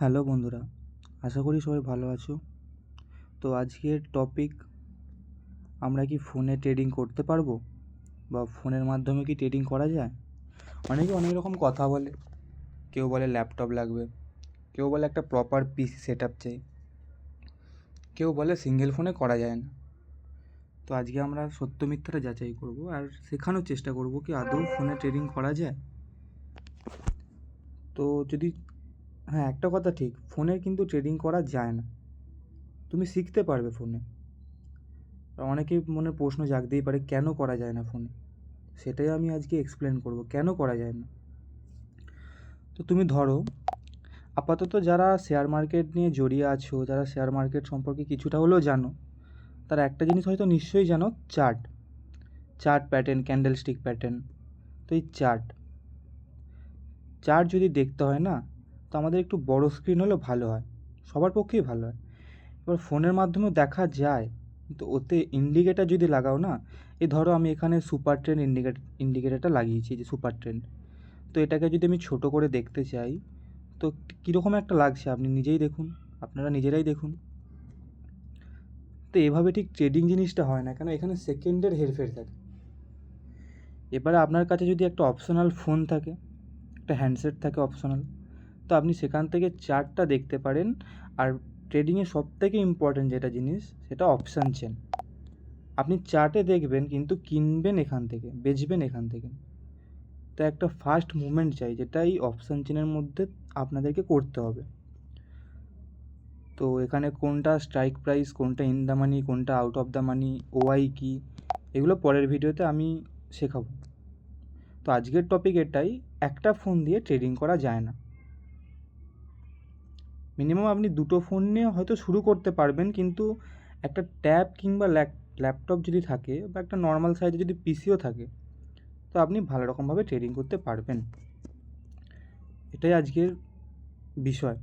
Hello বন্ধুরা, আশা করি সবাই ভালো আছো। তো আজকের টপিক, আমরা কি ফোনে ট্রেডিং করতে পারবো বা ফোনের মাধ্যমে কি ট্রেডিং করা যায়? অনেকে অনেক রকম কথা বলে। কেউ বলে ল্যাপটপ লাগবে, কেউ বলে একটা প্রপার পিসি সেট আপ চাই, কেউ বলে সিঙ্গেল ফোনে করা যায় না। তো আজকে আমরা সত্য মিথ্যাটা যাচাই করব আর শেখানোর চেষ্টা করব কি আদৌ ফোনে ট্রেডিং করা যায়। তো যদি হ্যাঁ, একটা কথা ঠিক, ফোনে কিন্তু ট্রেডিং করা যায় না। তুমি শিখতে পারবে ফোনে। অনেকের মনে প্রশ্ন জাগতেই পারে কেন করা যায় না ফোনে। সেটাই আমি আজকে এক্সপ্লেন করব কেন করা যায় না। তো তুমি ধরো, আপাতত যারা শেয়ার মার্কেট নিয়ে জড়িয়ে আছো, যারা শেয়ার মার্কেট সম্পর্কে কিছুটা হলেও জানো, তারা একটা জিনিস হয়তো নিশ্চয়ই জানো, chart. Chart pattern, candle stick pattern. তো এই চার্ট চার্ট যদি দেখতে হয় না, তো আমাদের একটু বড় স্ক্রিন হলেও ভালো হয়, সবার পক্ষেই ভালো হয়। এবার ফোনের মাধ্যমেও দেখা যায়, কিন্তু ওতে ইন্ডিকেটার যদি লাগাও না, এই ধরো আমি এখানে সুপার ট্রেন্ড ইন্ডিকেটারটা লাগিয়েছি, যে সুপার ট্রেন্ড। তো এটাকে যদি আমি ছোট করে দেখতে চাই, তো কীরকম একটা লাগছে আপনি নিজেই দেখুন, আপনারা নিজেরাই দেখুন। তো এভাবে ঠিক ট্রেডিং জিনিসটা হয় না, কেন এখানে সেকেন্ডের হেরফের থাকে। এবারে আপনার কাছে যদি একটা অপশনাল ফোন থাকে, একটা হ্যান্ডসেট থাকে অপশনাল, তো আপনি সেখান থেকে চার্টটা দেখতে পারেন। আর ট্রেডিংয়ে সবথেকে ইম্পর্ট্যান্ট যেটা জিনিস, সেটা অপশান চেন। আপনি চার্টে দেখবেন কিন্তু কিনবেন এখান থেকে, বেচবেন এখান থেকে। তো একটা ফাস্ট মুভমেন্ট চাই, যেটা এই অপশান চেনের মধ্যে আপনাদেরকে করতে হবে। তো এখানে কোনটা স্ট্রাইক প্রাইস, কোনটা ইন দ্য মানি, কোনটা out of the money, OI কি, এগুলো পরের ভিডিওতে আমি শেখাবো। তো আজকের টপিক এটাই, একটা ফোন দিয়ে ট্রেডিং করা যায় না। মিনিমাম আপনি দুটো ফোন নিয়ে হয়তো শুরু করতে পারবেন, কিন্তু একটা ট্যাব কিংবা ল্যাপটপ যদি থাকে, বা একটা নর্মাল সাইজে যদি পিসিও থাকে, তো আপনি ভালো রকমভাবে ট্রেডিং করতে পারবেন। এটাই আজকের বিষয়।